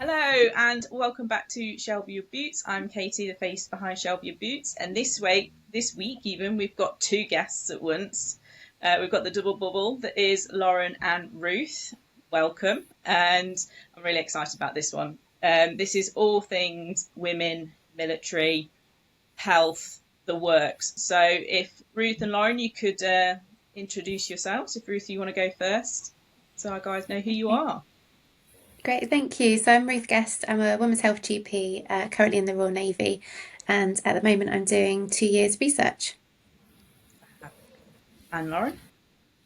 Hello and welcome back to Shelby Your Boots. I'm Katie, the face behind Shelby Your Boots, and this week even, we've got two guests at once. We've got the double bubble that is Lauren and Ruth. Welcome, and I'm really excited about this one. This is all things women, military, health, the works. So if Ruth and Lauren, you could introduce yourselves. If Ruth, you want to go first, so our guys know who you are. Great, thank you. So I'm Ruth Guest. I'm a women's health GP, currently in the Royal Navy, and at the moment I'm doing 2 years research. And Lauren?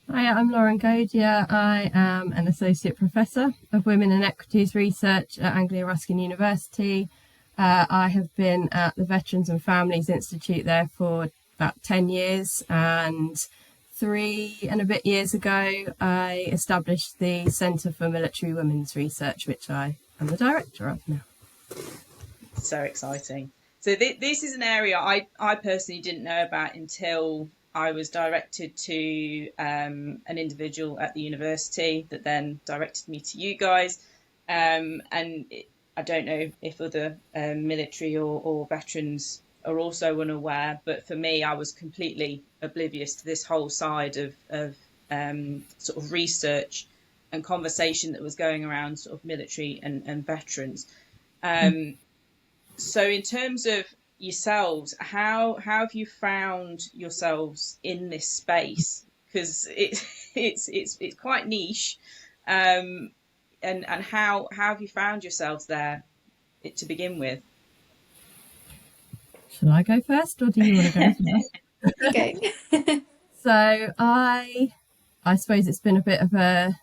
Hi, I'm Lauren Godier. I am an Associate Professor of Women and Equities Research at Anglia Ruskin University. I have been at the Veterans and Families Institute there for about 10 years, and 3 and a bit years ago I established the Centre for Military Women's Research, which I am the director of now. So exciting. So this is an area I personally didn't know about until I was directed to an individual at the university that then directed me to you guys. I don't know if other military or veterans are also unaware, but for me, I was completely oblivious to this whole side of sort of research and conversation that was going around sort of military and veterans. So in terms of yourselves, how have you found yourselves in this space? Because it's quite niche, and how have you found yourselves there to begin with? Shall I go first, or do you want to go first? Okay. So I suppose it's been a bit of a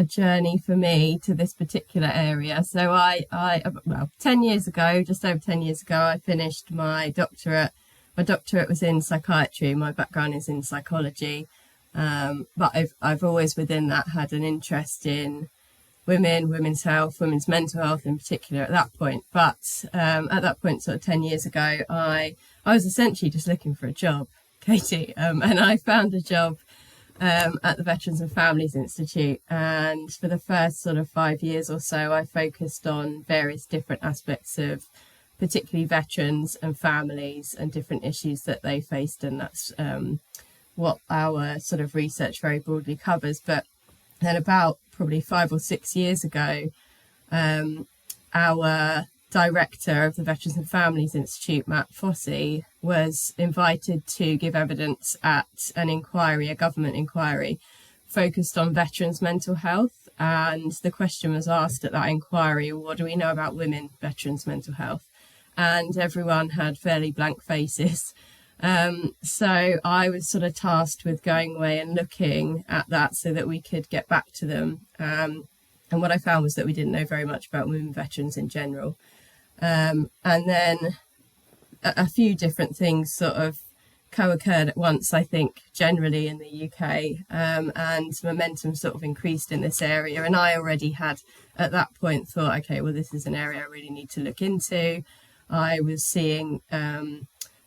journey for me to this particular area. So well, 10 years ago, just over 10 years ago, I finished my doctorate. My doctorate was in psychiatry. My background is in psychology. But I've always within that had an interest in women, women's health, women's mental health in particular at that point. But at that point, sort of 10 years ago, I was essentially just looking for a job, Katie, and I found a job at the Veterans and Families Institute, and for the first sort of 5 years or so I focused on various different aspects of particularly veterans and families and different issues that they faced, and that's what our sort of research very broadly covers. But then about probably 5 or 6 years ago, our director of the Veterans and Families Institute, Matt Fossey, was invited to give evidence at an inquiry, a government inquiry, focused on veterans' mental health. And the question was asked at that inquiry, what do we know about women veterans' mental health? And everyone had fairly blank faces. So I was sort of tasked with going away and looking at that so that we could get back to them. And what I found was that we didn't know very much about women veterans in general. And then a few different things sort of co-occurred at once, I think, generally in the UK, and momentum sort of increased in this area. And I already had at that point thought, okay, well, this is an area I really need to look into. I was seeing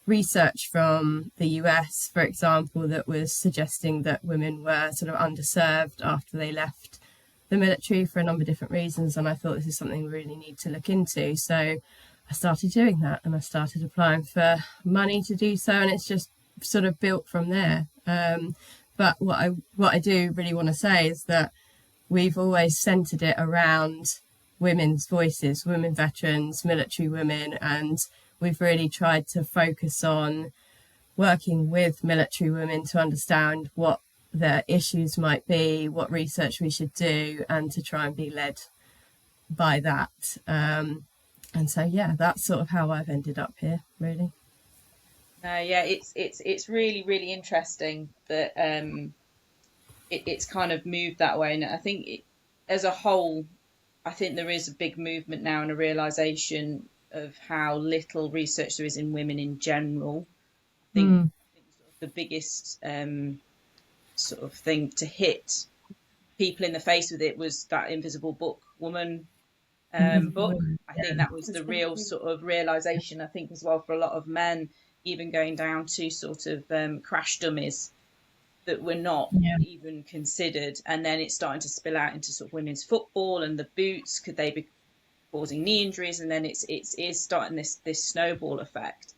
research from the US, for example, that was suggesting that women were sort of underserved after they left the military for a number of different reasons, and I thought this is something we really need to look into. So I started doing that, and I started applying for money to do so, and it's just sort of built from there. But what I do really want to say is that we've always centered it around women's voices, women veterans, military women, and we've really tried to focus on working with military women to understand what their issues might be, what research we should do, and to try and be led by that. And so, yeah, that's sort of how I've ended up here, really. Yeah, it's really really interesting that it's kind of moved that way, and I think as a whole, I think there is a big movement now and a realization of how little research there is in women in general. I think sort of the biggest sort of thing to hit people in the face with it was that Invisible Book Woman book. I think that was the real sort of realization, I think, as well, for a lot of men, even going down to sort of crash dummies that were not even considered. And then it's starting to spill out into sort of women's football and the boots. Could they be causing knee injuries, and then it's starting this snowball effect.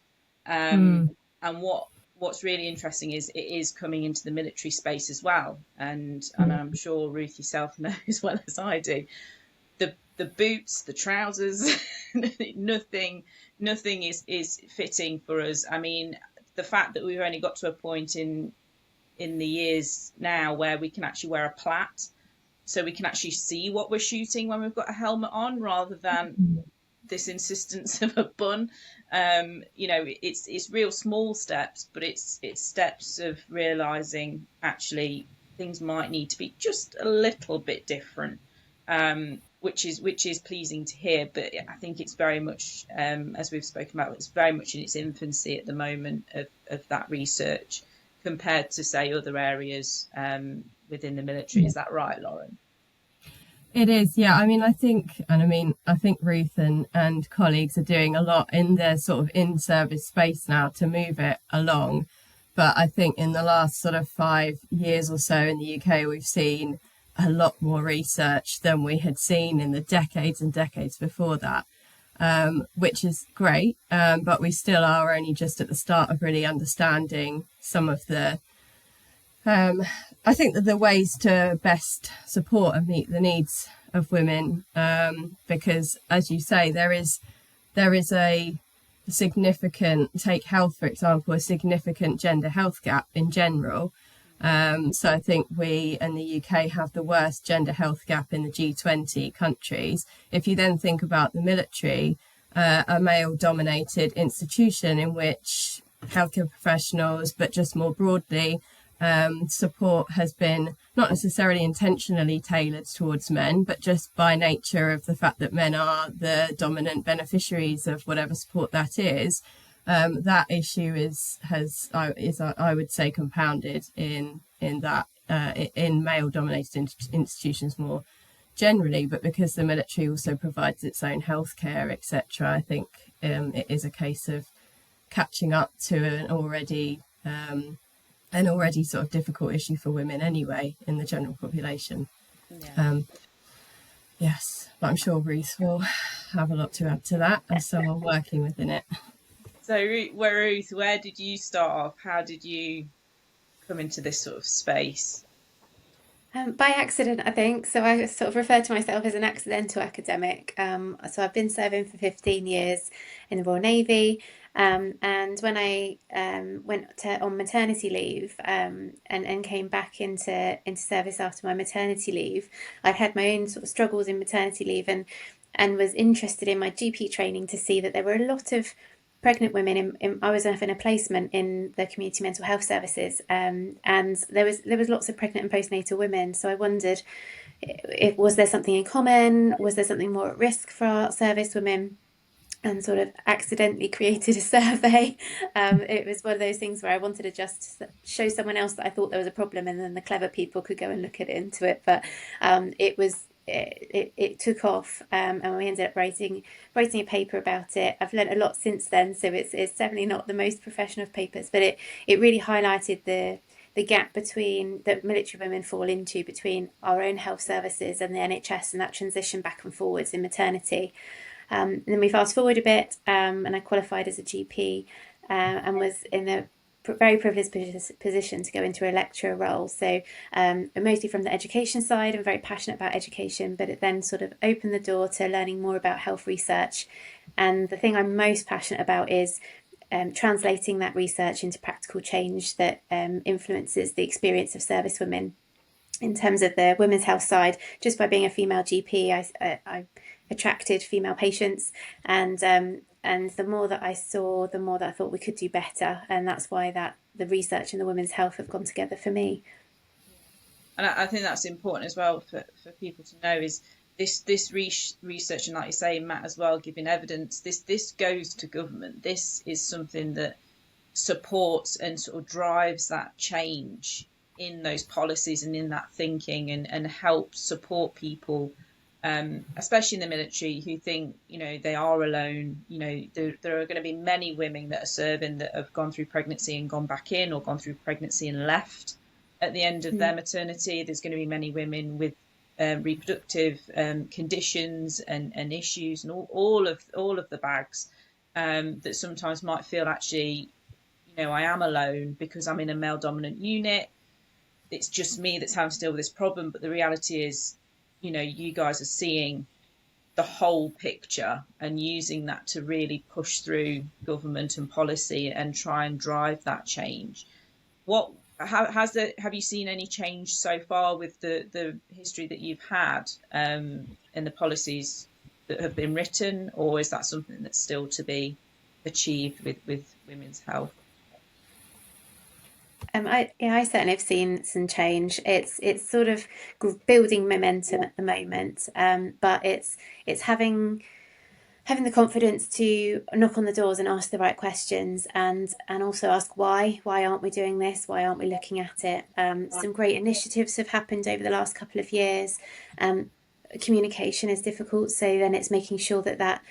Mm. And what's really interesting is it is coming into the military space as well, and Mm. I'm sure Ruth yourself know as well as I do, the boots, the trousers, nothing is fitting for us. I mean, the fact that we've only got to a point in the years now where we can actually wear a plait, so we can actually see what we're shooting when we've got a helmet on, rather than this insistence of a bun. It's real small steps, but it's steps of realizing actually things might need to be just a little bit different, which is pleasing to hear. But I think it's very much, as we've spoken about, it's very much in its infancy at the moment of that research, compared to, say, other areas within the military. Is that right, Lauren? It is, yeah. I mean, I think Ruth and colleagues are doing a lot in the sort of in-service space now to move it along. But I think in the last sort of 5 years or so in the UK, we've seen a lot more research than we had seen in the decades and decades before that, which is great. But we still are only just at the start of really understanding some of the I think that the ways to best support and meet the needs of women, because, as you say, there is a significant, take health for example, a significant gender health gap in general. So I think we in the UK have the worst gender health gap in the G20 countries. If you then think about the military, a male-dominated institution in which healthcare professionals, but just more broadly, support has been not necessarily intentionally tailored towards men, but just by nature of the fact that men are the dominant beneficiaries of whatever support that is. That issue is I would say compounded in that in male-dominated institutions more generally, but because the military also provides its own healthcare, etc. I think it is a case of catching up to an already sort of difficult issue for women anyway in the general population. Yeah. Yes, but I'm sure Ruth will have a lot to add to that as someone working within it. So Ruth, where did you start off? How did you come into this sort of space? By accident, I think. So I sort of refer to myself as an accidental academic. So I've been serving for 15 years in the Royal Navy. And when I on maternity leave and came back into service after my maternity leave, I'd had my own sort of struggles in maternity leave, and was interested in my GP training to see that there were a lot of pregnant women. I was in a placement in the community mental health services, and there was lots of pregnant and postnatal women. So I wondered, was there something in common? Was there something more at risk for our service women? And sort of accidentally created a survey. It was one of those things where I wanted to just show someone else that I thought there was a problem, and then the clever people could go and look into it. But it took off, and we ended up writing a paper about it. I've learned a lot since then, so it's definitely not the most professional of papers, but it really highlighted the gap between that military women fall into between our own health services and the NHS, and that transition back and forwards in maternity. And then we fast forward a bit, and I qualified as a GP, and was in a very privileged position to go into a lecturer role. So mostly from the education side, I'm very passionate about education, but it then sort of opened the door to learning more about health research. And the thing I'm most passionate about is translating that research into practical change that influences the experience of service women. In terms of the women's health side, just by being a female GP, I attracted female patients, and the more that I saw, the more that I thought we could do better, and that's why that the research and the women's health have gone together for me. And I think that's important as well for people to know, is this research, and like you say, Matt, as well, giving evidence, this goes to government. This is something that supports and sort of drives that change in those policies and in that thinking, and helps support people, especially in the military, who think, they are alone. There are going to be many women that are serving that have gone through pregnancy and gone back in, or gone through pregnancy and left at the end of their maternity. There's going to be many women with reproductive conditions and issues, and all of the bags, that sometimes might feel actually, I am alone because I'm in a male dominant unit. It's just me that's having to deal with this problem. But the reality is, you guys are seeing the whole picture and using that to really push through government and policy and try and drive that change. Have you seen any change so far with the history that you've had, and the policies that have been written, or is that something that's still to be achieved with women's health? I certainly have seen some change. It's sort of building momentum at the moment, but it's having the confidence to knock on the doors and ask the right questions, and also ask why aren't we doing this? Why aren't we looking at it? Some great initiatives have happened over the last couple of years. Communication is difficult, so then it's making sure that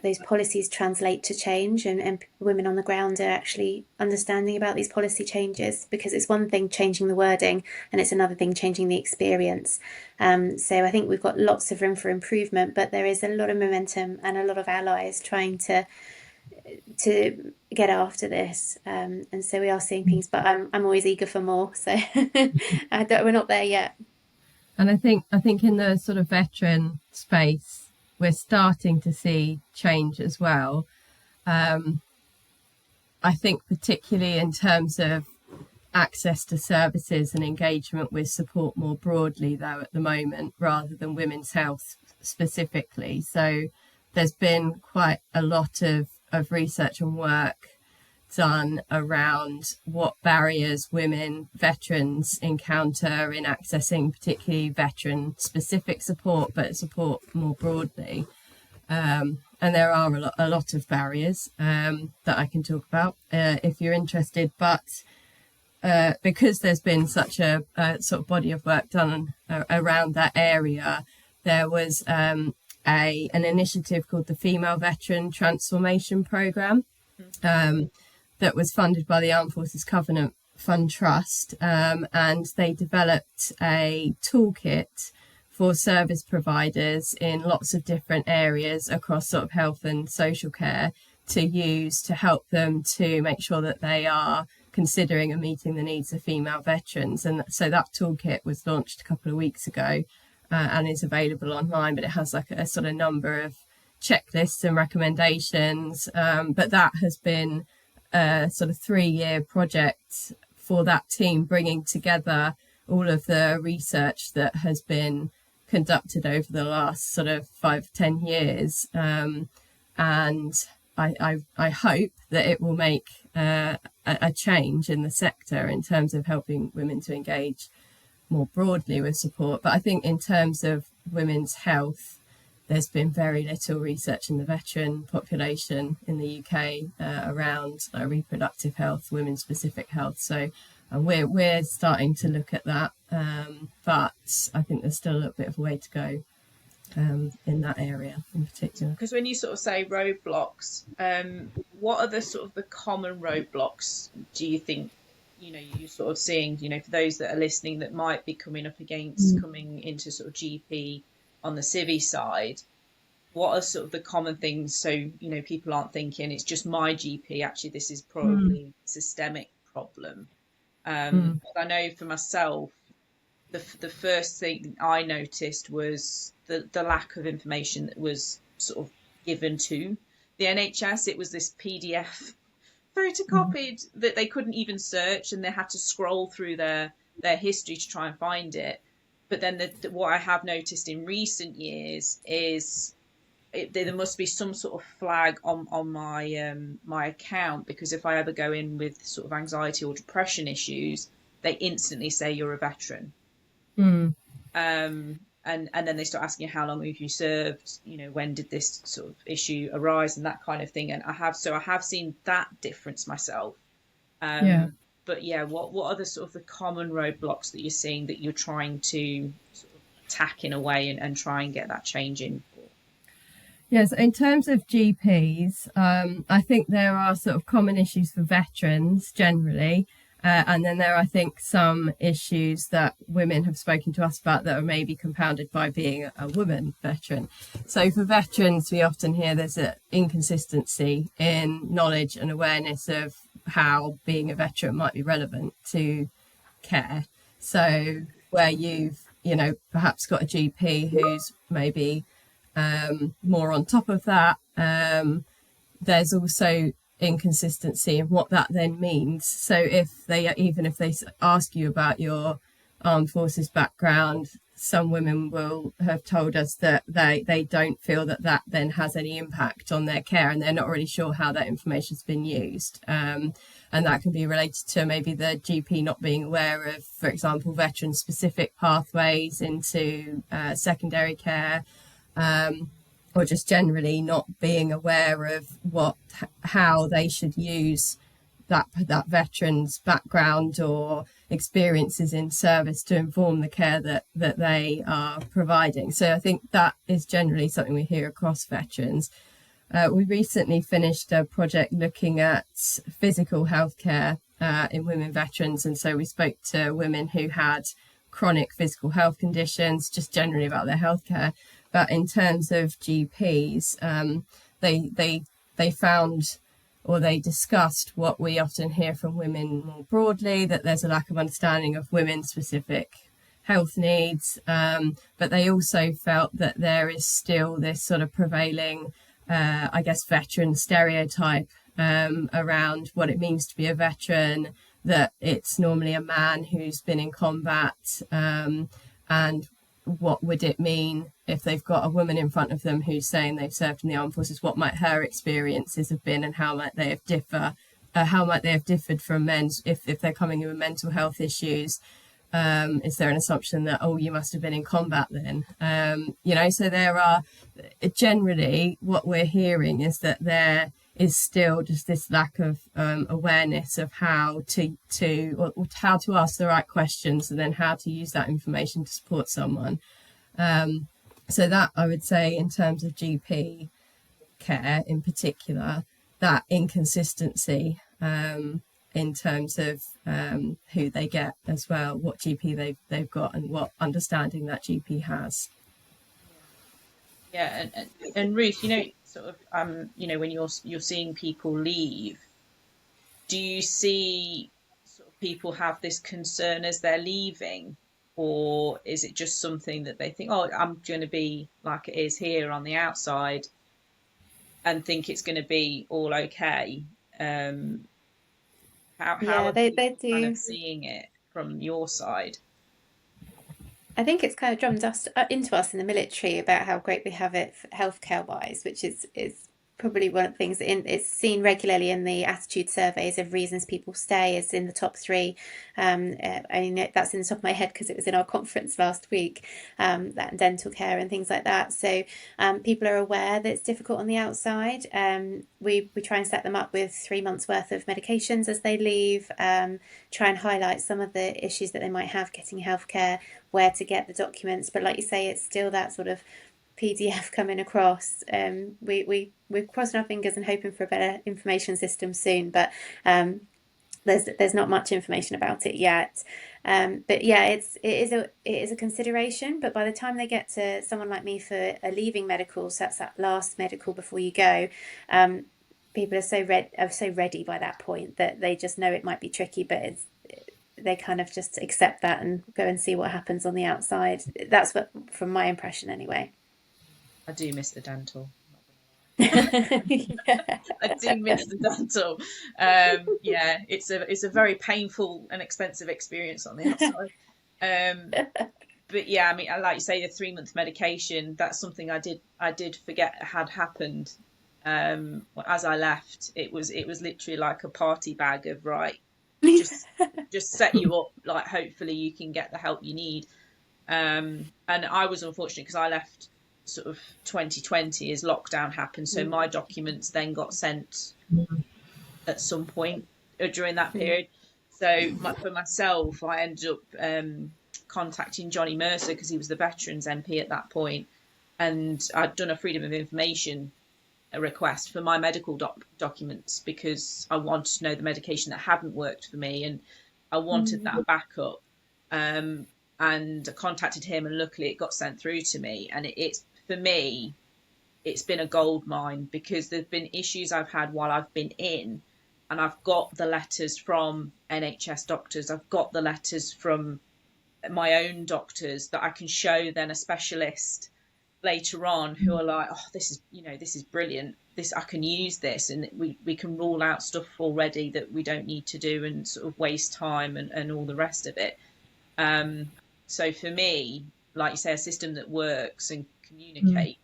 those policies translate to change, and women on the ground are actually understanding about these policy changes, because it's one thing changing the wording and it's another thing changing the experience. So I think we've got lots of room for improvement, but there is a lot of momentum and a lot of allies trying to get after this, and so we are seeing things, but I'm always eager for more, so we're not there yet. And I think in the sort of veteran space, we're starting to see change as well. I think particularly in terms of access to services and engagement with support more broadly, though, at the moment, rather than women's health specifically. So there's been quite a lot of research and work done around what barriers veterans encounter in accessing particularly veteran specific support, but support more broadly. And there are a lot of barriers that I can talk about if you're interested, but because there's been such a sort of body of work done around that area, there was an initiative called the Female Veteran Transformation Programme, that was funded by the Armed Forces Covenant Fund Trust, and they developed a toolkit for service providers in lots of different areas across sort of health and social care to use to help them to make sure that they are considering and meeting the needs of female veterans. And so that toolkit was launched a couple of weeks ago, and is available online, but it has like a sort of number of checklists and recommendations, but that has been a sort of 3-year project for that team, bringing together all of the research that has been conducted over the last sort of 5-10 years, and I hope that it will make a change in the sector in terms of helping women to engage more broadly with support. But I think in terms of women's health, there's been very little research in the veteran population in the UK around reproductive health, women-specific health. So we're starting to look at that, but I think there's still a little bit of a way to go in that area in particular. Because when you sort of say roadblocks, what are the sort of the common roadblocks do you think, you're sort of seeing, for those that are listening that might be coming up against coming into sort of GP on the civvy side? What are sort of the common things, so people aren't thinking it's just my GP, actually this is probably a systemic problem? I know for myself, the first thing I noticed was the lack of information that was sort of given to the NHS. It was this PDF photocopied that they couldn't even search, and they had to scroll through their history to try and find it. But then what I have noticed in recent years is there must be some sort of flag on my account, because if I ever go in with sort of anxiety or depression issues, they instantly say you're a veteran. And then they start asking you, how long have you served? When did this sort of issue arise, and that kind of thing. And I have seen that difference myself. But yeah, what are the sort of the common roadblocks that you're seeing that you're trying to sort of attack in a way and try and get that change in for? Yes, in terms of GPs, I think there are sort of common issues for veterans generally, And then there are, I think, some issues that women have spoken to us about that are maybe compounded by being a woman veteran. So for veterans, we often hear there's an inconsistency in knowledge and awareness of how being a veteran might be relevant to care. So where you've, perhaps got a GP who's maybe more on top of that, there's also inconsistency in what that then means. So even if they ask you about your armed forces background, some women will have told us that they don't feel that then has any impact on their care, and they're not really sure how that information's been used. And that can be related to maybe the GP not being aware of, for example, veteran specific pathways into secondary care, or just generally not being aware of how they should use that veteran's background or experiences in service to inform the care that they are providing. So I think that is generally something we hear across veterans. We recently finished a project looking at physical healthcare in women veterans, and so we spoke to women who had chronic physical health conditions, just generally about their healthcare. But in terms of GPs, they found, or they discussed, what we often hear from women more broadly, that there's a lack of understanding of women's specific health needs. But they also felt that there is still this sort of prevailing, veteran stereotype around what it means to be a veteran, that it's normally a man who's been in combat, and what would it mean if they've got a woman in front of them who's saying they've served in the armed forces? What might her experiences have been, and how might they have differed from men's if they're coming in with mental health issues? Is there an assumption that, oh, you must have been in combat then? So there are, generally what we're hearing is that there is still just this lack of awareness of how to ask the right questions, and then how to use that information to support someone. So that, I would say, in terms of GP care in particular, that inconsistency in terms of who they get as well, what GP they've got, and what understanding that GP has. Yeah, and Ruth, sort of, when you're seeing people leave, do you see sort of people have this concern as they're leaving, or is it just something that they think, oh, I'm going to be like it is here on the outside, and think it's going to be all okay? How are they people do. kind of seeing it from your side? I think it's kind of drummed us into us in the military about how great we have it healthcare wise, which is probably one of the things it's seen regularly in the attitude surveys of reasons people stay is in the top three. That's in the top of my head because it was in our conference last week, that dental care and things like that. So people are aware that it's difficult on the outside. We try and set them up with 3 months worth of medications as they leave, try and highlight some of the issues that they might have getting healthcare, where to get the documents. But like you say, it's still that sort of PDF coming across. We're crossing our fingers and hoping for a better information system soon, but there's not much information about it yet. But yeah, it is a consideration. But by the time they get to someone like me for a leaving medical, so that's that last medical before you go, people are so ready by that point that they just know it might be tricky, but they kind of just accept that and go and see what happens on the outside. That's what, from my impression anyway. I do miss the dental. Yeah. I do miss the dental. It's a very painful and expensive experience on the outside. But yeah, I mean, like you say, the 3-month medication, that's something I did forget had happened. As I left, it was literally like a party bag of, right, just set you up, like hopefully you can get the help you need. And I was unfortunate because I left sort of 2020 as lockdown happened, so my documents then got sent at some point during that period. So for myself, I ended up contacting Johnny Mercer because he was the Veterans MP at that point, and I'd done a Freedom of Information request for my medical documents because I wanted to know the medication that hadn't worked for me. And I wanted that backup. And I contacted him, and luckily it got sent through to me. And it's, for me, it's been a gold mine, because there's been issues I've had while I've been in, and I've got the letters from NHS doctors, I've got the letters from my own doctors that I can show then a specialist later on, who are like, oh, this is brilliant, this, I can use this, and we can rule out stuff already that we don't need to do and sort of waste time and all the rest of it. So for me, like you say, a system that works and communicates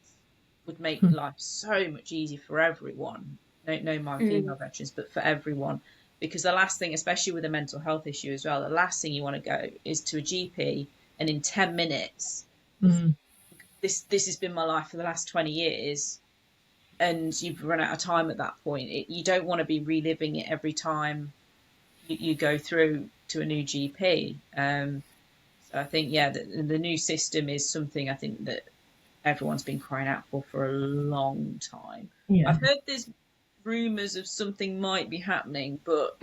would make life so much easier for everyone. No mind female veterans, but for everyone. Because the last thing, especially with a mental health issue as well, the last thing you want to go is to a GP, and in 10 minutes, this has been my life for the last 20 years, and you've run out of time at that point. You don't want to be reliving it every time you go through to a new GP. So I think, yeah, the new system is something I think that everyone's been crying out for a long time. Yeah. I've heard there's rumours of something might be happening, but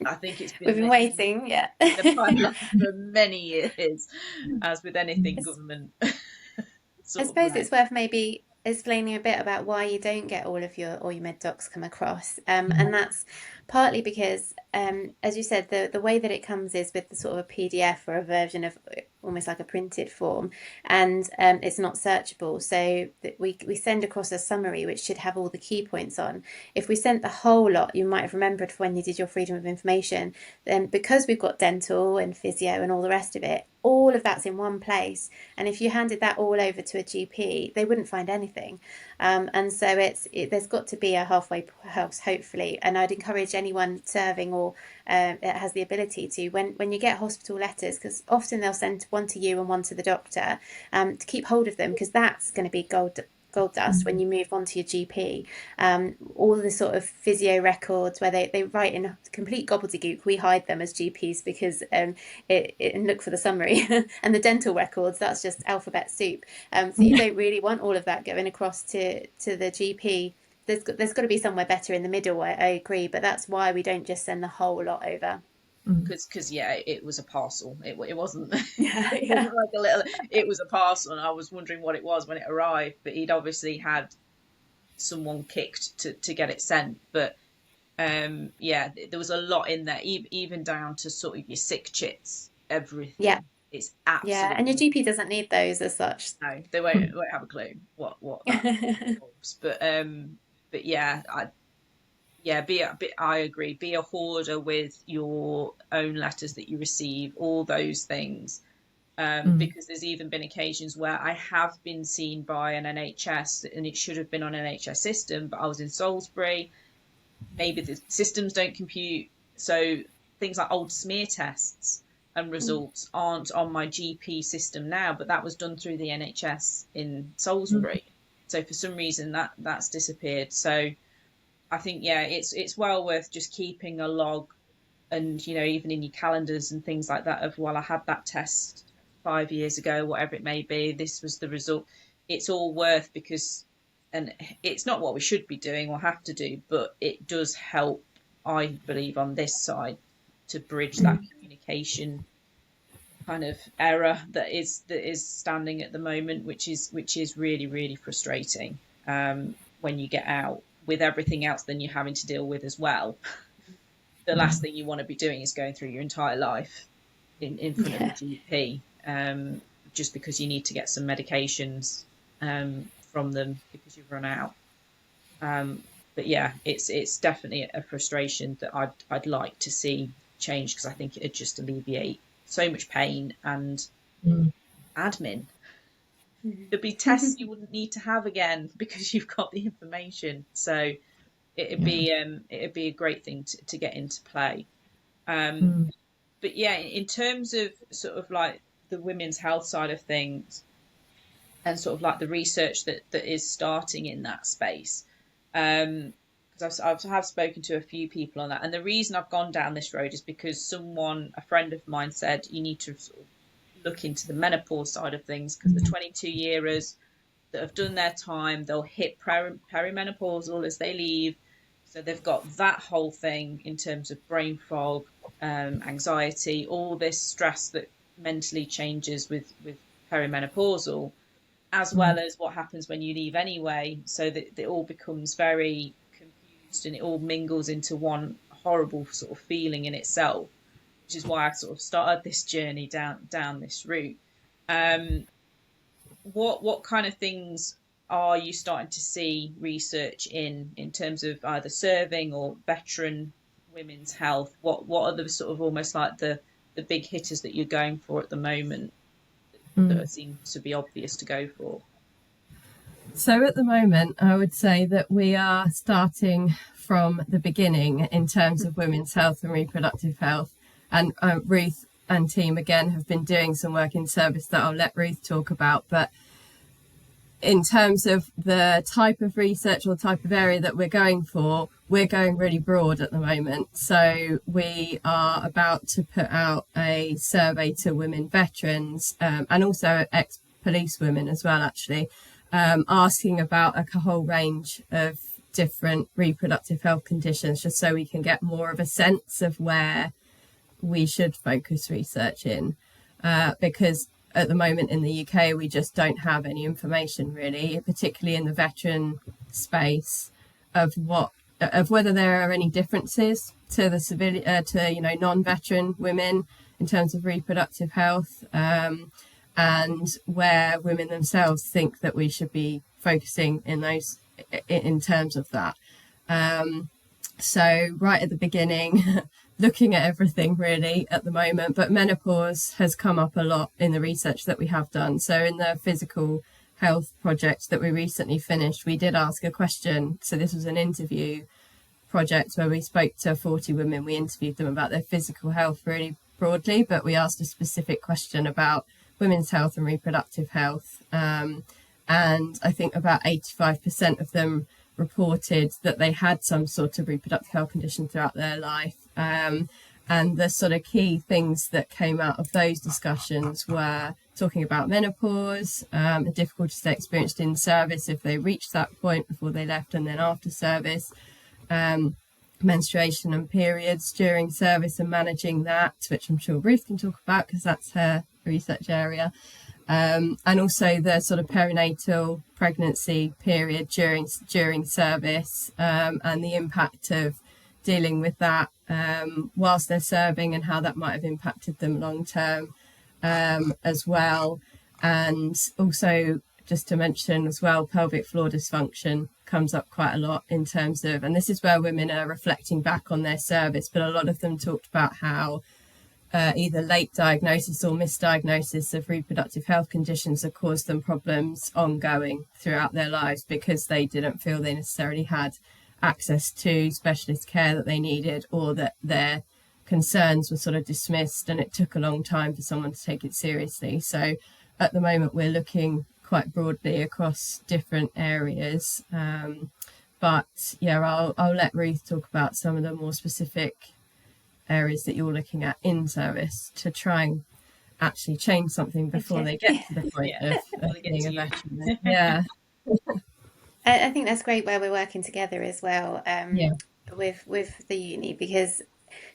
I think it's been, we've been waiting, in the pipeline for many years, as with anything government. I suppose it's worth maybe explaining a bit about why you don't get all your med docs come across, and that's partly because, as you said, the way that it comes is with the sort of a PDF or a version of almost like a printed form, and it's not searchable. So we send across a summary which should have all the key points on. If we sent the whole lot, you might have remembered when you did your freedom of information, then because we've got dental and physio and all the rest of it, all of that's in one place, and if you handed that all over to a GP, they wouldn't find anything. And so there's got to be a halfway house, hopefully, and I'd encourage anyone serving or has the ability to, when you get hospital letters, because often they'll send one to you and one to the doctor, to keep hold of them, because that's going to be gold dust when you move on to your GP. All the sort of physio records where they write in complete gobbledygook, we hide them as GPs because and look for the summary. And the dental records, that's just alphabet soup. So you don't really want all of that going across to the GP. There's got to be somewhere better in the middle, I agree, but that's why we don't just send the whole lot over. Because yeah, it was a parcel. It wasn't. It wasn't like a little. It was a parcel, and I was wondering what it was when it arrived. But he'd obviously had someone kicked to get it sent. But yeah, there was a lot in there, even down to sort of your sick chits, everything. Yeah, it's absolutely. Yeah, and your GP doesn't need those as such. No, they won't have a clue what that involves. But yeah, I agree. Be a hoarder with your own letters that you receive, all those things. Because there's even been occasions where I have been seen by an NHS, and it should have been on an NHS system, but I was in Salisbury. Maybe the systems don't compute. So things like old smear tests and results aren't on my GP system now, but that was done through the NHS in Salisbury. So for some reason that's disappeared. So I think, yeah, it's well worth just keeping a log, and, you know, even in your calendars and things like that, of, well, I had that test 5 years ago, whatever it may be, this was the result. It's all worth, because, and it's not what we should be doing or have to do, but it does help, I believe, on this side, to bridge that communication kind of error that is standing at the moment, which is really, really frustrating when you get out with everything else then you're having to deal with as well. The last thing you want to be doing is going through your entire life in front of a GP, just because you need to get some medications from them because you've run out. But yeah, it's definitely a frustration that I'd like to see change, because I think it'd just alleviate so much pain and admin. There'd be tests you wouldn't need to have again because you've got the information. So it'd be a great thing to get into play. But yeah, in terms of sort of like the women's health side of things, and sort of like the research that is starting in that space, because I have spoken to a few people on that, and the reason I've gone down this road is because a friend of mine said you need to sort of look into the menopause side of things, because the 22-yearers that have done their time, they'll hit perimenopausal as they leave. So they've got that whole thing in terms of brain fog, anxiety, all this stress that mentally changes with perimenopausal, as well as what happens when you leave anyway. So that it all becomes very confused and it all mingles into one horrible sort of feeling in itself, which is why I sort of started this journey down this route. What kind of things are you starting to see research in terms of either serving or veteran women's health? What are the sort of almost like the big hitters that you're going for at the moment that seem to be obvious to go for? So at the moment, I would say that we are starting from the beginning in terms of women's health and reproductive health. And Ruth and team, again, have been doing some work in service that I'll let Ruth talk about. But in terms of the type of research or type of area that we're going for, we're going really broad at the moment. So we are about to put out a survey to women veterans and also ex-police women as well, actually, asking about a whole range of different reproductive health conditions, just so we can get more of a sense of where we should focus research in, because at the moment in the UK we just don't have any information really, particularly in the veteran space, of whether there are any differences to the civilian to non-veteran women in terms of reproductive health, and where women themselves think that we should be focusing in terms of that. So right at the beginning, looking at everything really at the moment, but menopause has come up a lot in the research that we have done. So in the physical health project that we recently finished, we did ask a question. So this was an interview project where we spoke to 40 women. We interviewed them about their physical health really broadly, but we asked a specific question about women's health and reproductive health. And I think about 85% of them reported that they had some sort of reproductive health condition throughout their life. And the sort of key things that came out of those discussions were talking about menopause, the difficulties they experienced in service if they reached that point before they left and then after service, menstruation and periods during service and managing that, which I'm sure Ruth can talk about because that's her research area. And also the sort of perinatal pregnancy period during service, and the impact of dealing with that whilst they're serving and how that might have impacted them long term as well. And also, just to mention as well, pelvic floor dysfunction comes up quite a lot in terms of, and this is where women are reflecting back on their service, but a lot of them talked about how either late diagnosis or misdiagnosis of reproductive health conditions have caused them problems ongoing throughout their lives because they didn't feel they necessarily had access to specialist care that they needed, or that their concerns were sort of dismissed and it took a long time for someone to take it seriously. So at the moment we're looking quite broadly across different areas, but yeah, I'll let Ruth talk about some of the more specific areas that you're looking at in service to try and actually change something before they get to the point of being a veteran. Yeah. I think that's great where we're working together as well, with the uni, because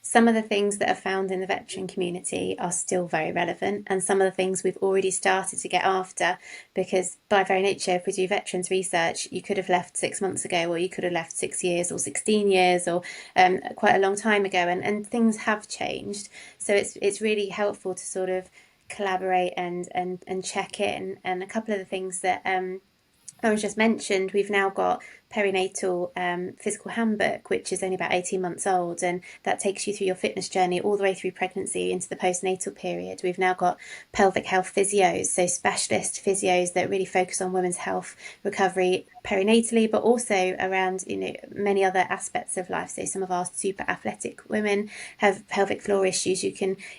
some of the things that are found in the veteran community are still very relevant, and some of the things we've already started to get after, because by very nature, if we do veterans research, you could have left 6 months ago, or you could have left 6 years or 16 years, or quite a long time ago, and things have changed. So it's really helpful to sort of collaborate and check in. And a couple of the things that I was just mentioned, we've now got perinatal physical handbook, which is only about 18 months old, and that takes you through your fitness journey all the way through pregnancy into the postnatal period. We've now got pelvic health physios, so specialist physios that really focus on women's health recovery perinatally, but also around many other aspects of life. So some of our super athletic women have pelvic floor issues.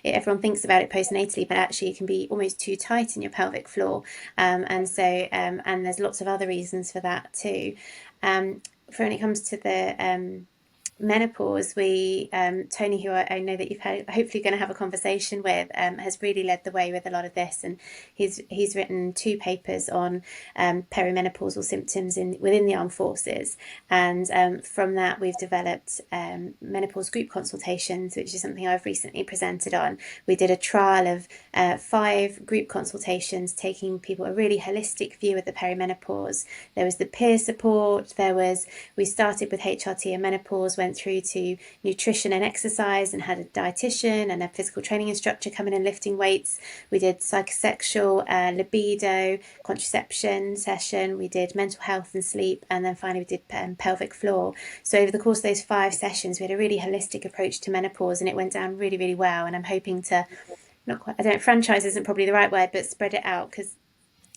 Everyone thinks about it postnatally, but actually it can be almost too tight in your pelvic floor, and there's lots of other reasons for that too. For when it comes to the menopause, we Tony, who I know that you've hopefully going to have a conversation with, has really led the way with a lot of this, and he's written 2 papers on perimenopausal symptoms within the armed forces, and from that we've developed menopause group consultations, which is something I've recently presented on. We did a trial of 5 group consultations, taking people a really holistic view of the perimenopause. There was the peer support, we started with HRT and menopause, went through to nutrition and exercise, and had a dietitian and a physical training instructor coming and lifting weights. We did psychosexual, libido, contraception session. We did mental health and sleep, and then finally we did pelvic floor. So over the course of those 5 sessions, we had a really holistic approach to menopause, and it went down really, really well. And I'm hoping to, not quite, I don't know, franchise isn't probably the right word, but spread it out, because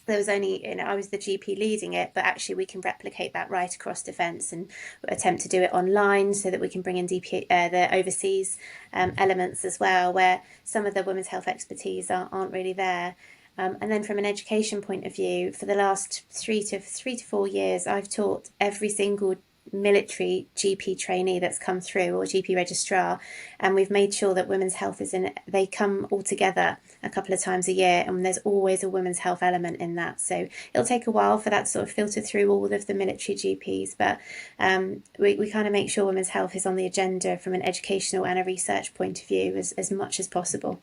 there was only, I was the GP leading it, but actually we can replicate that right across defence and attempt to do it online, so that we can bring in the overseas elements as well, where some of the women's health expertise aren't really there. And then from an education point of view, for the last 3 to 4 years, I've taught every single military GP trainee that's come through, or GP registrar, and we've made sure that women's health they come all together a couple of times a year, and there's always a women's health element in that. So it'll take a while for that to sort of filter through all of the military GPs, but we kind of make sure women's health is on the agenda from an educational and a research point of view as much as possible.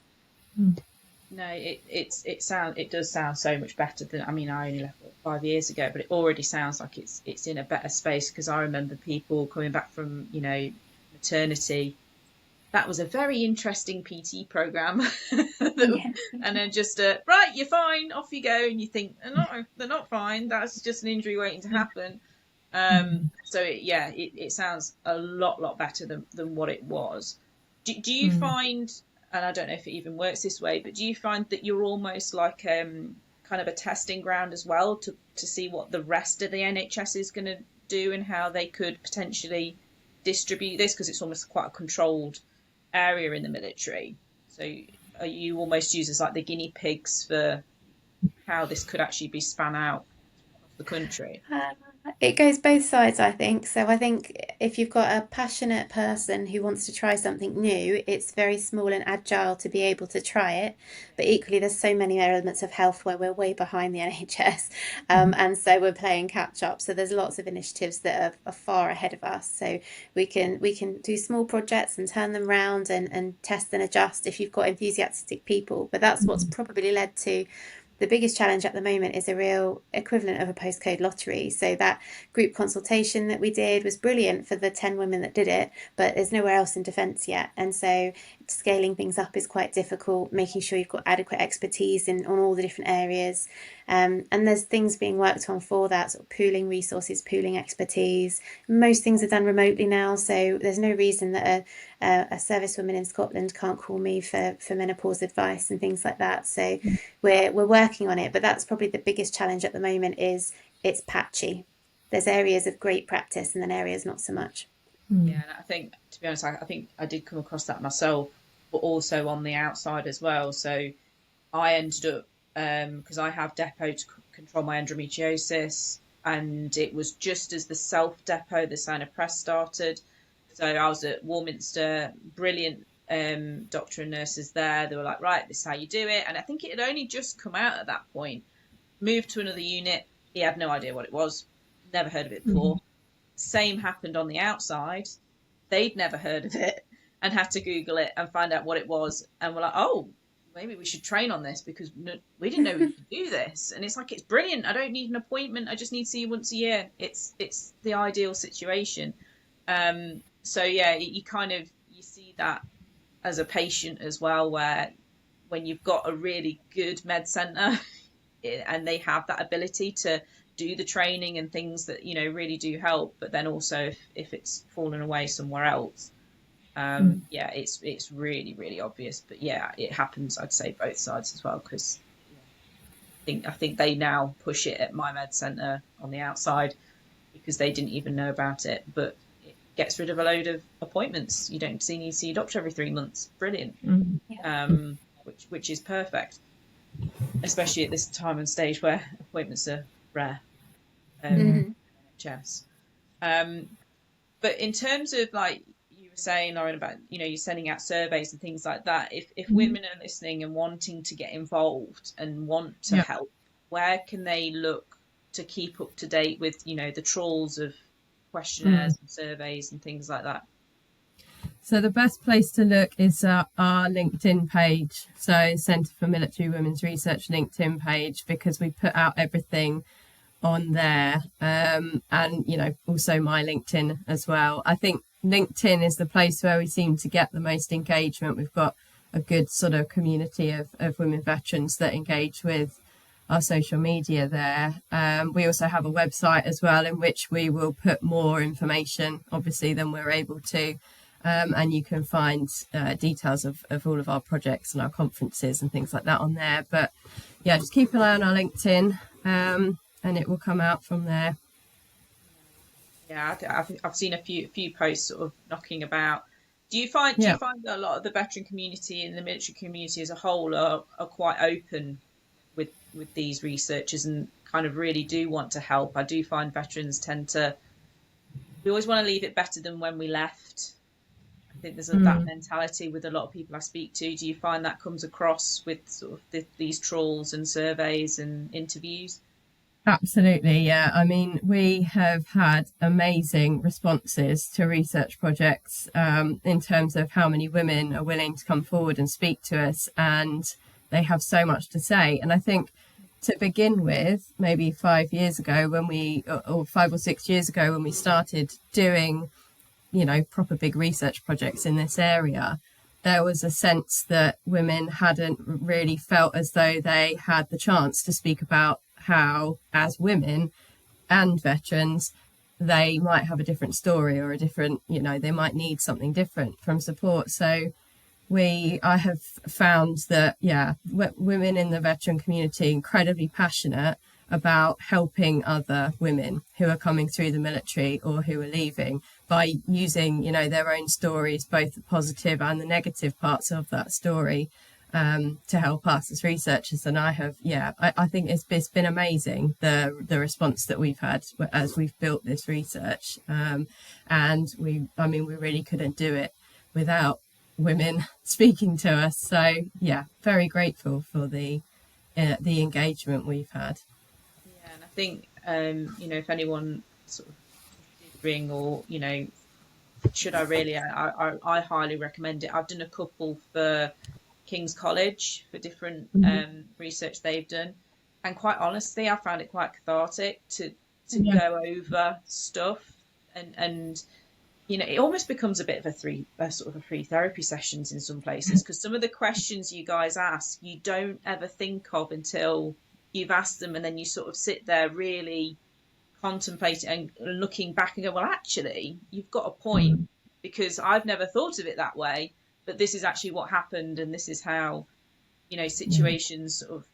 No, it does sound so much better than, I mean, I only left 5 years ago, but it already sounds like it's in a better space, because I remember people coming back from, maternity. That was a very interesting PT program, and then just right, you're fine, off you go, and you think they're not fine. That's just an injury waiting to happen. So it sounds a lot better than what it was. Do you find, and I don't know if it even works this way, but do you find that you're almost like kind of a testing ground as well to see what the rest of the NHS is going to do, and how they could potentially distribute this, because it's almost quite a controlled area in the military? So are you almost used as like the guinea pigs for how this could actually be span out across the country? It goes both sides, I think. So I think if you've got a passionate person who wants to try something new, it's very small and agile to be able to try it. But equally, there's so many elements of health where we're way behind the NHS, and so we're playing catch up. So there's lots of initiatives that are far ahead of us. So we can do small projects and turn them round and test and adjust if you've got enthusiastic people. But that's what's probably led to the biggest challenge at the moment is a real equivalent of a postcode lottery. So that group consultation that we did was brilliant for the 10 women that did it, but there's nowhere else in defence yet. And so scaling things up is quite difficult, making sure you've got adequate expertise on all the different areas. And there's things being worked on for that, sort of pooling resources, pooling expertise. Most things are done remotely now, so there's no reason that a servicewoman in Scotland can't call me for menopause advice and things like that. So we're working on it, but that's probably the biggest challenge at the moment. Is it's patchy. There's areas of great practice and then areas not so much. Yeah, and I think, to be honest, I think I did come across that myself, but also on the outside as well. So I ended up, because I have depot to control my endometriosis, and it was just as the self depot, the sign of press started. So I was at Warminster, brilliant doctor and nurses there. They were like, right, this is how you do it. And I think it had only just come out at that point. Moved to another unit. He had no idea what it was. Never heard of it before. Same happened on the outside. They'd never heard of it and had to Google it and find out what it was. And we're like, oh, maybe we should train on this, because we didn't know we could do this. And it's like, it's brilliant. I don't need an appointment. I just need to see you once a year. It's the ideal situation. So yeah, you see that as a patient as well, where when you've got a really good med centre and they have that ability to do the training and things that really do help, but then also if it's fallen away somewhere else, yeah, it's really, really obvious. But yeah, it happens, I'd say, both sides as well, because I think they now push it at my med centre on the outside because they didn't even know about it, but it gets rid of a load of appointments. You don't need to see a doctor every 3 months. Brilliant. Which is perfect, especially at this time and stage where appointments are rare. NHS. But in terms of like you were saying, Lauren, about you're sending out surveys and things like that. If women are listening and wanting to get involved and want to Yeah. help, where can they look to keep up to date with the trawls of questionnaires and surveys and things like that? So the best place to look is our LinkedIn page. So Centre for Military Women's Research LinkedIn page, because we put out everything on there, and also my LinkedIn as well. I think LinkedIn is the place where we seem to get the most engagement. We've got a good sort of community of women veterans that engage with our social media there. We also have a website as well, in which we will put more information, obviously, than we're able to. And you can find details of all of our projects and our conferences and things like that on there. But yeah, just keep an eye on our LinkedIn, and it will come out from there. Yeah, I've seen a few posts sort of knocking about. Do you find that a lot of the veteran community and the military community as a whole are quite open with these researchers and kind of really do want to help? I do find veterans we always want to leave it better than when we left. I think there's that mentality with a lot of people I speak to. Do you find that comes across with sort of these trawls and surveys and interviews? Absolutely, yeah. I mean, we have had amazing responses to research projects in terms of how many women are willing to come forward and speak to us, and they have so much to say. And I think to begin with, maybe 5 years ago or 5 or 6 years ago when we started doing proper big research projects in this area, there was a sense that women hadn't really felt as though they had the chance to speak about how, as women and veterans, they might have a different story or a different, they might need something different from support. So I have found that, women in the veteran community incredibly passionate about helping other women who are coming through the military or who are leaving by using, their own stories, both the positive and the negative parts of that story, to help us as researchers. And I think it's been amazing, the response that we've had as we've built this research. And we really couldn't do it without women speaking to us. So yeah, very grateful for the engagement we've had. Yeah, and I think if anyone sort of did ring or should I really, I highly recommend it. I've done a couple for King's College for different research they've done, and quite honestly I found it quite cathartic to go over stuff, and it almost becomes a bit of a sort of a free therapy sessions in some places, because some of the questions you guys ask you don't ever think of until you've asked them, and then you sort of sit there really contemplating and looking back and go, well, actually you've got a point, because I've never thought of it that way, but this is actually what happened, and this is how situations sort of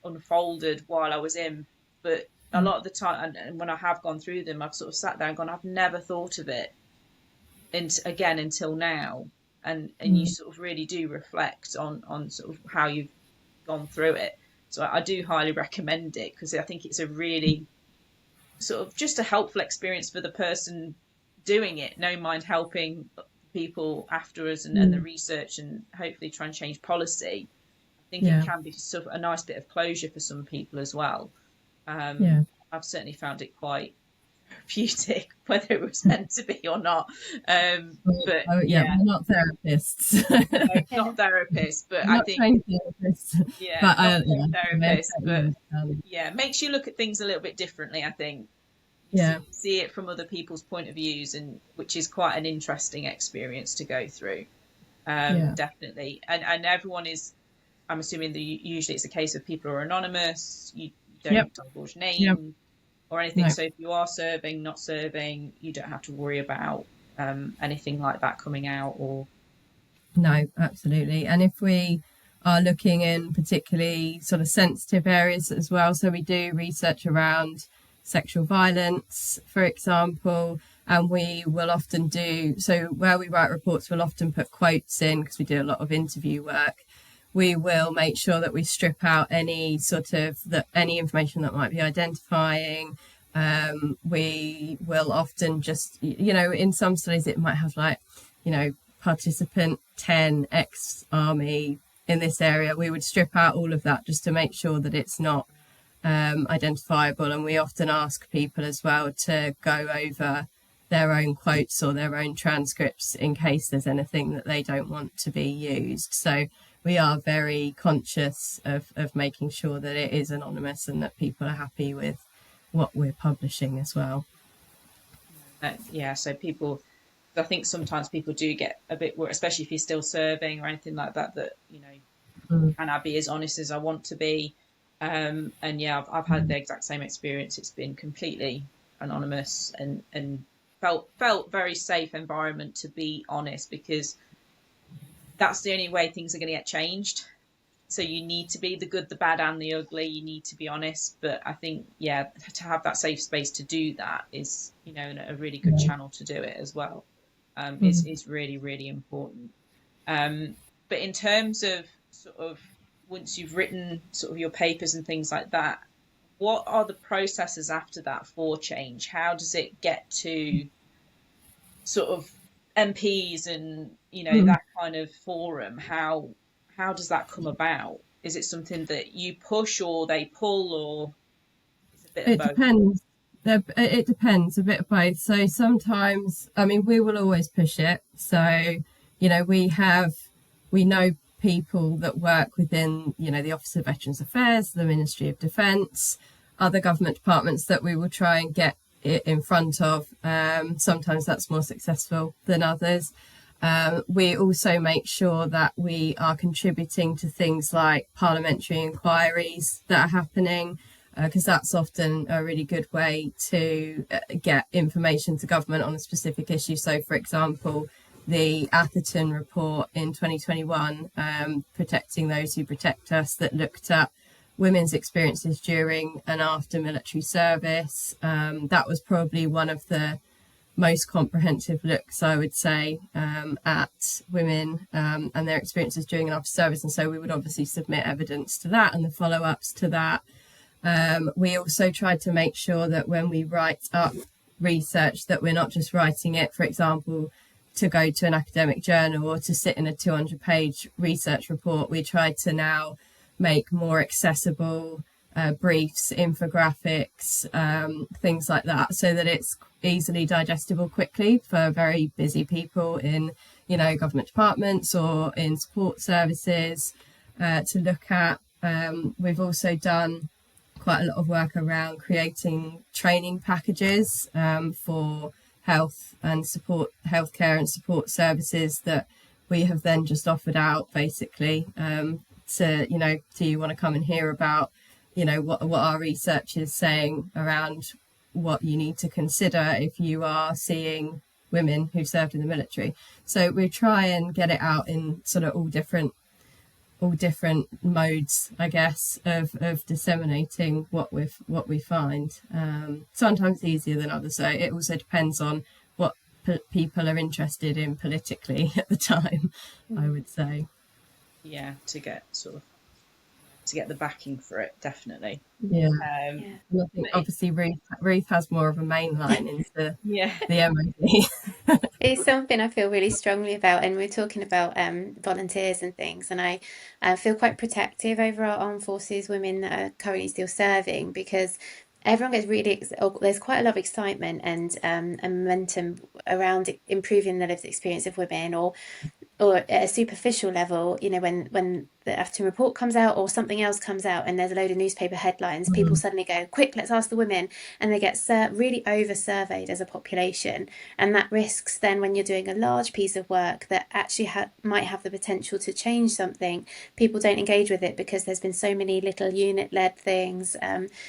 unfolded while I was in. But a lot of the time, and when I have gone through them, I've sort of sat there and gone, I've never thought of it again until now, and you sort of really do reflect on sort of how you've gone through it. So I do highly recommend it, because I think it's a really sort of just a helpful experience for the person doing it, no mind helping people after us and the research, and hopefully try and change policy. I think it can be sort of a nice bit of closure for some people as well. I've certainly found it quite therapeutic, whether it was meant to be or not. But we're not therapists. No, not therapists, but not I think trained therapists. not therapists, but makes you look at things a little bit differently. I think see it from other people's point of views, and which is quite an interesting experience to go through. Definitely, and everyone is. I'm assuming that usually it's a case of people are anonymous. You don't divulge name or anything. No. So if you are serving, not serving, you don't have to worry about anything like that coming out. Or no, absolutely. And if we are looking in particularly sort of sensitive areas as well, so we do research around sexual violence, for example, and we will often where we write reports, we'll often put quotes in, because we do a lot of interview work. We will make sure that we strip out any information that might be identifying, We will often just, in some studies it might have like, participant 10 ex-army in this area. We would strip out all of that just to make sure that it's not identifiable. And we often ask people as well to go over their own quotes or their own transcripts in case there's anything that they don't want to be used. So we are very conscious of making sure that it is anonymous and that people are happy with what we're publishing as well. So people, I think sometimes people do get a bit worried, especially if you're still serving or anything like that, can I be as honest as I want to be? And yeah, I've had the exact same experience. It's been completely anonymous and felt very safe environment to be honest, because that's the only way things are going to get changed. So you need to be the good, the bad, and the ugly. You need to be honest. But I think, to have that safe space to do that is, a really good channel to do it as well. Is really, really important. But in terms of sort of once you've written sort of your papers and things like that, what are the processes after that for change? How does it get to sort of MPs and, that kind of forum? How does that come about? Is it something that you push or they pull, or is it a bit of both? Depends. It depends, a bit of both. So sometimes, we will always push it. So, we know people that work within, the Office of Veterans Affairs, the Ministry of Defence, other government departments that we will try and get it in front of. Sometimes that's more successful than others. We also make sure that we are contributing to things like parliamentary inquiries that are happening, because that's often a really good way to get information to government on a specific issue. So, for example, the Atherton report in 2021, Protecting Those Who Protect Us, that looked at women's experiences during and after military service. That was probably one of the most comprehensive looks, I would say, at women and their experiences during and after service. And so we would obviously submit evidence to that and the follow-ups to that. We also tried to make sure that when we write up research, that we're not just writing it, for example, to go to an academic journal or to sit in a 200-page research report. We try to now make more accessible briefs, infographics, things like that, so that it's easily digestible quickly for very busy people in, government departments or in support services to look at. We've also done quite a lot of work around creating training packages for healthcare and support services that we have then just offered out, basically, to, do you want to come and hear about, what our research is saying around what you need to consider if you are seeing women who served in the military. So we try and get it out in sort of all different modes, I guess, of disseminating what we find. Sometimes easier than others. So it also depends on what people are interested in politically at the time, I would say. Yeah, to get the backing for it, definitely. Yeah. I think obviously Ruth has more of a main line into the MOD. It's something I feel really strongly about, and we're talking about volunteers and things, and I feel quite protective over our armed forces women that are currently still serving, because everyone gets really, there's quite a lot of excitement and momentum around improving the lived experience of women, or at a superficial level, when the Atherton report comes out or something else comes out and there's a load of newspaper headlines, people suddenly go, quick, let's ask the women, and they get really over-surveyed as a population. And that risks then, when you're doing a large piece of work that actually might have the potential to change something, people don't engage with it because there's been so many little unit-led things.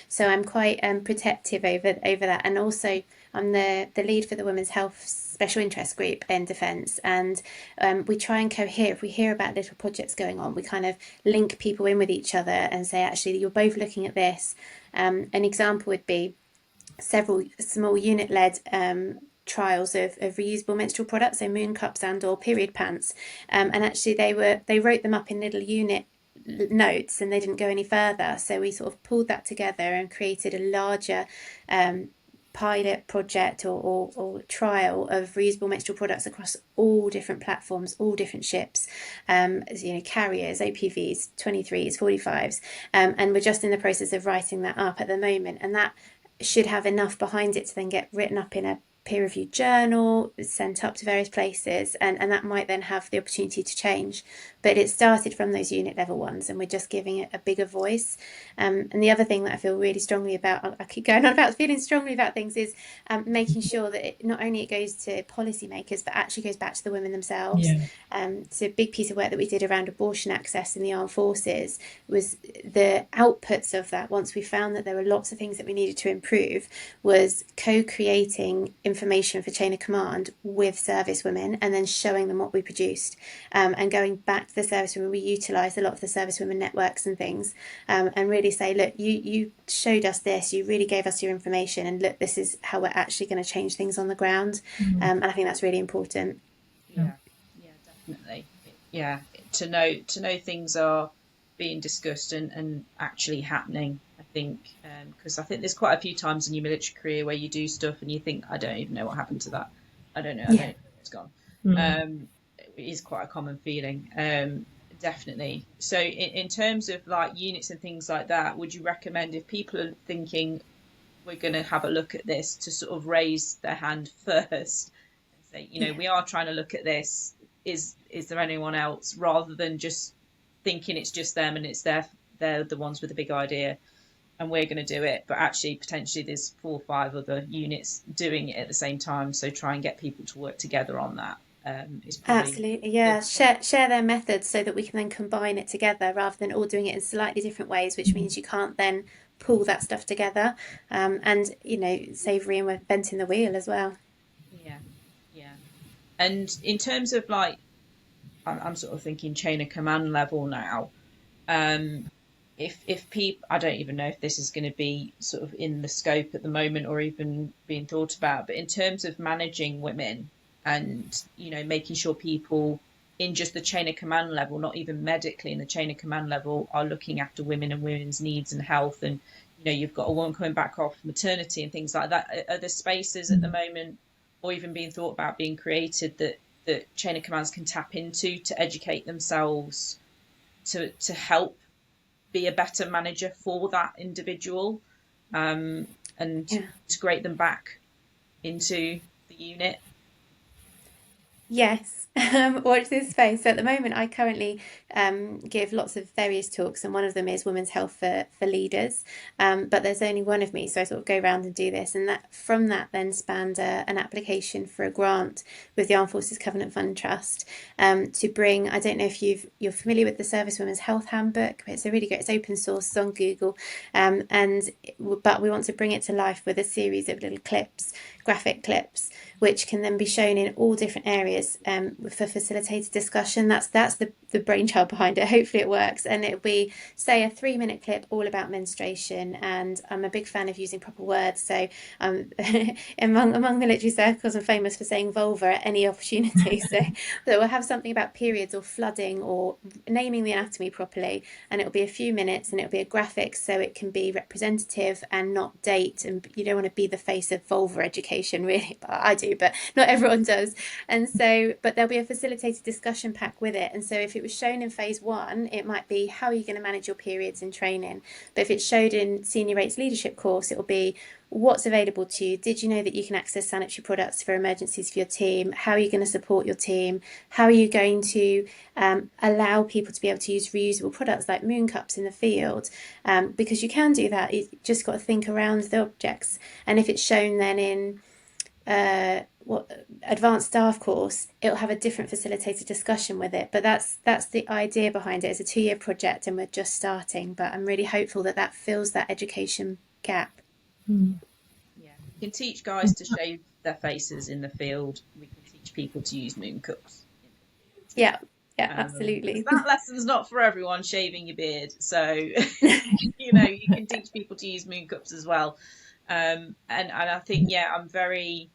So I'm quite protective over that. And also, I'm the lead for the Women's Health Special Interest Group in Defence, and we try and cohere. If we hear about little projects going on, we kind of link people in with each other and say, actually, you're both looking at this. An example would be several small unit-led trials of reusable menstrual products, so moon cups and or period pants, and actually they wrote them up in little unit notes, and they didn't go any further. So we sort of pulled that together and created a larger pilot project or trial of reusable menstrual products across all different platforms, all different ships, carriers, OPVs, 23s, 45s, and we're just in the process of writing that up at the moment, and that should have enough behind it to then get written up in a peer-reviewed journal, sent up to various places, and that might then have the opportunity to change. But it started from those unit level ones, and we're just giving it a bigger voice. And the other thing that I feel really strongly about, I keep going on about feeling strongly about things, is making sure that not only it goes to policymakers, but actually goes back to the women themselves. So a big piece of work that we did around abortion access in the armed forces was the outputs of that. Once we found that there were lots of things that we needed to improve, was co-creating information for chain of command with service women, and then showing them what we produced, and going back to the service women. We utilised a lot of the service women networks and things, and really say, look, you showed us this, you really gave us your information, and look, this is how we're actually going to change things on the ground. And I think that's really important. Yeah, definitely. Yeah, to know things are being discussed and actually happening. I think because I think there's quite a few times in your military career where you do stuff and you think, I don't even know what happened to that. I don't know. I don't know, it's gone. It is quite a common feeling. Definitely. So in terms of like units and things like that, would you recommend, if people are thinking we're going to have a look at this, to sort of raise their hand first and say, we are trying to look at this. Is there anyone else, rather than just thinking it's just them and they're the ones with the big idea and we're going to do it, but actually potentially there's 4 or 5 other units doing it at the same time. So try and get people to work together on that. Is probably absolutely, yeah. Share their methods so that we can then combine it together, rather than all doing it in slightly different ways, which means you can't then pull that stuff together, and save reinventing the wheel as well. Yeah. And in terms of like, I'm sort of thinking chain of command level now. If people, I don't even know if this is going to be sort of in the scope at the moment or even being thought about, but in terms of managing women and making sure people in just the chain of command level, not even medically in the chain of command level, are looking after women and women's needs and health. And you've got a woman coming back off maternity and things like that. Are there spaces at the moment, or even being thought about being created, that chain of commands can tap into to educate themselves to help be a better manager for that individual, and integrate them back into the unit? Yes, watch this space. So at the moment, I currently give lots of various talks, and one of them is women's health for leaders. But there's only one of me, so I sort of go around and do this, and that from that then spanned an application for a grant with the Armed Forces Covenant Fund Trust, to bring. I don't know if you're familiar with the Service Women's Health Handbook. It's a really great. It's open source. It's on Google, but we want to bring it to life with a series of little clips, graphic clips, which can then be shown in all different areas, for facilitated discussion. That's the brainchild behind it. Hopefully it works, and it'll be, say, a 3-minute clip all about menstruation. And I'm a big fan of using proper words, so among military circles, I'm famous for saying vulva at any opportunity. So we'll have something about periods or flooding or naming the anatomy properly, and it'll be a few minutes, and it'll be a graphic, so it can be representative and not date. And you don't want to be the face of vulva education, really. I do, but not everyone does. And so, but there'll be a facilitated discussion pack with it. And so if it was shown in phase 1, it might be how are you going to manage your periods in training. But if it's showed in senior rates leadership course, it'll be what's available to you. Did you know that you can access sanitary products for emergencies for your team? How are you going to support your team? How are you going to allow people to be able to use reusable products like moon cups in the field? Because you can do that. You just got to think around the objects. And if it's shown then in advanced staff course, it'll have a different facilitated discussion with it. But that's the idea behind it. It's a 2-year project, and we're just starting, but I'm really hopeful that fills that education gap. Yeah, we can teach guys to shave their faces in the field. We can teach people to use moon cups. Yeah, absolutely. That lesson's not for everyone, shaving your beard. So you can teach people to use moon cups as well. And I think, I'm very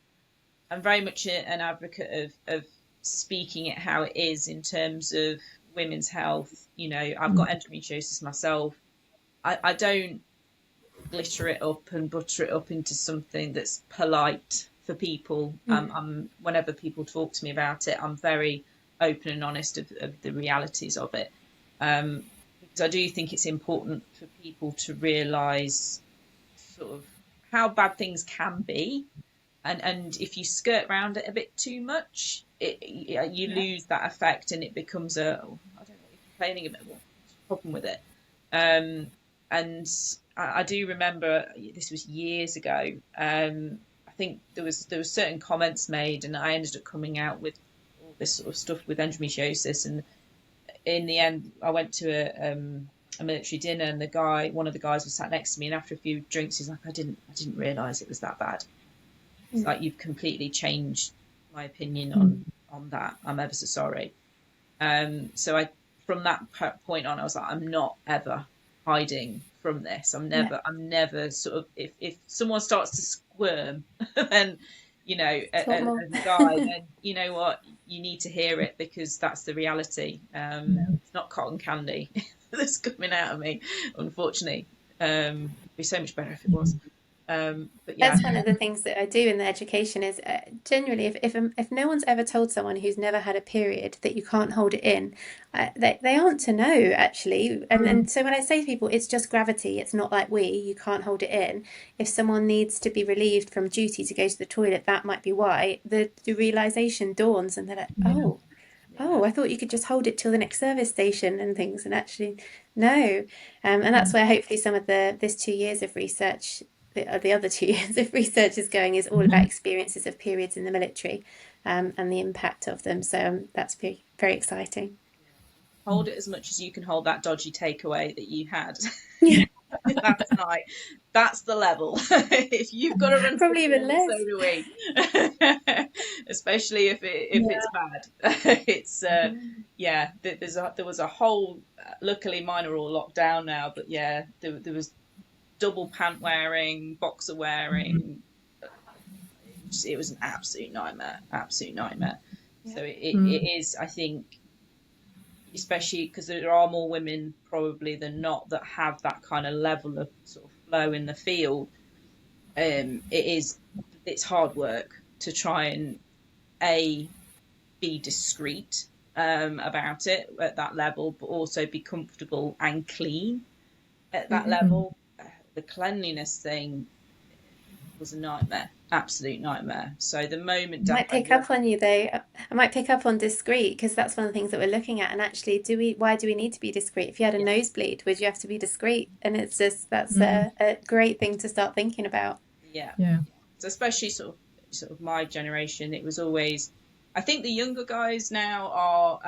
much an advocate of speaking it how it is, in terms of women's health. You know, I've got endometriosis myself. I don't glitter it up and butter it up into something that's polite for people. Whenever people talk to me about it, I'm very open and honest of the realities of it. Because I do think it's important for people to realise sort of how bad things can be. And if you skirt around it a bit too much, you lose that effect, and it becomes I don't know what you're complaining about. What's the problem with it? And I do remember, this was years ago. I think there was certain comments made, and I ended up coming out with all this sort of stuff with endometriosis. And in the end, I went to a military dinner, and one of the guys was sat next to me, and after a few drinks, he's like, I didn't realise it was that bad. It's like, you've completely changed my opinion on that. I'm ever so sorry. So from that point on, I was like, I'm not ever hiding from this. I'm never sort of, if someone starts to squirm, then, you know, as a guy, then you know what, you need to hear it, because that's the reality. It's not cotton candy that's coming out of me, unfortunately. It'd be so much better if it was. But yeah, that's one of the things that I do in the education is generally, if no one's ever told someone who's never had a period that you can't hold it in, they aren't to know, actually. And so when I say to people, it's just gravity, it's not like you can't hold it in. If someone needs to be relieved from duty to go to the toilet, that might be why. The realization dawns, and they're like, oh, I thought you could just hold it till the next service station and things, and actually no. And that's where hopefully some of this 2 years of research, the other 2 years of research is all about experiences of periods in the military, and the impact of them. So that's very, very exciting. Hold it as much as you can hold that dodgy takeaway that you had. Yeah. Last night. That's the level. If you've got to run, probably even less. So do we. Especially if it's bad. It's there was a whole. Luckily, mine are all locked down now. But yeah, there was double pant wearing, boxer wearing. It was an absolute nightmare. Yeah. So it is, I think, especially because there are more women probably than not that have that kind of level of sort of flow in the field. It's hard work to try and be discreet about it at that level, but also be comfortable and clean at that level. The cleanliness thing was a nightmare, absolute nightmare. So the moment I might pick up on you though. I might pick up on discreet, because that's one of the things that we're looking at. And actually, why do we need to be discreet? If you had a nosebleed, would you have to be discreet? And it's just, that's a great thing to start thinking about. Yeah. So especially sort of my generation, it was always, I think the younger guys now are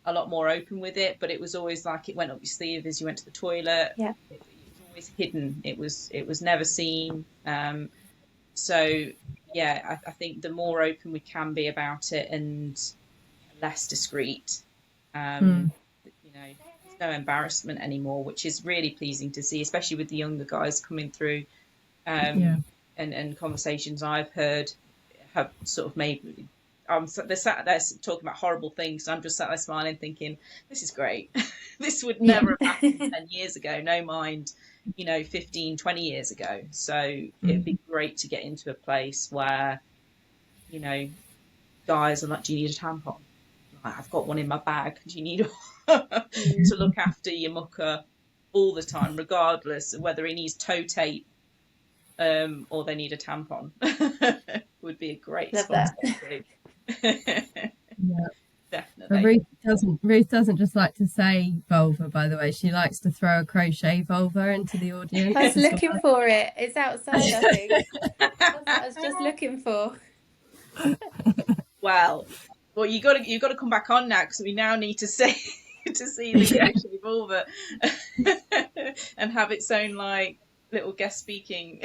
a lot more open with it, but it was always like it went up your sleeve as you went to the toilet. Yeah. It was always hidden. It was never seen. So yeah, I think the more open we can be about it and less discreet, you know, there's no embarrassment anymore, which is really pleasing to see, especially with the younger guys coming through. And conversations I've heard have sort of made me, they're sat there talking about horrible things. I'm just sat there smiling, thinking, this is great. This would never have happened 10 years ago, no mind, you know, 15, 20 years ago. So it'd be great to get into a place where, you know, guys are like, do you need a tampon? Like, I've got one in my bag. Do you need to look after your mucker all the time, regardless of whether he needs toe tape or they need a tampon? Would be a great spot to go to. Yeah, definitely. But Ruth doesn't just like to say vulva, by the way. She likes to throw a crochet vulva into the audience. I was looking for it. It's outside, I think. I was just looking for. Well, you got to come back on now, because we now need to see the crochet vulva and have its own like little guest speaking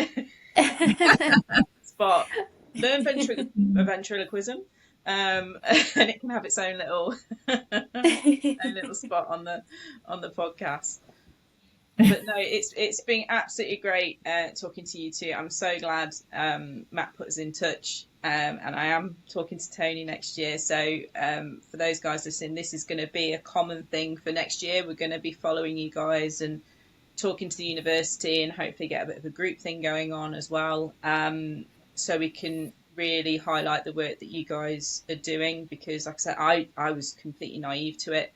spot. Learn ventriloquism, and it can have its own little spot on the podcast. But no, it's been absolutely great talking to you two. I'm so glad Matt put us in touch, and I am talking to Tony next year. So for those guys listening, this is going to be a common thing for next year. We're going to be following you guys and talking to the university, and hopefully get a bit of a group thing going on as well, so we can really highlight the work that you guys are doing, because like I said, I was completely naive to it,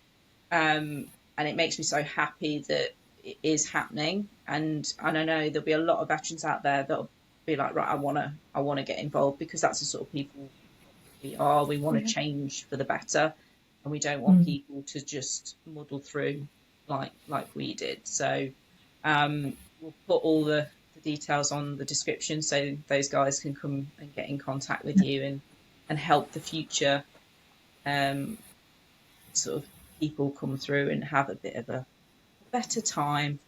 and it makes me so happy that it is happening. And I know there'll be a lot of veterans out there that'll be like, right, I want to get involved, because that's the sort of people we are. We want to change for the better, and we don't want people to just muddle through like we did. So we'll put all the details on the description, so those guys can come and get in contact with you and help the future sort of people come through and have a bit of a better time,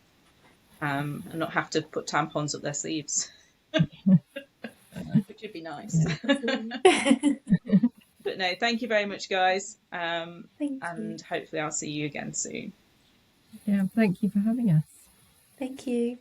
and not have to put tampons up their sleeves, which would be nice. But no, thank you very much, guys, and hopefully I'll see you again soon. Yeah, thank you for having us. Thank you.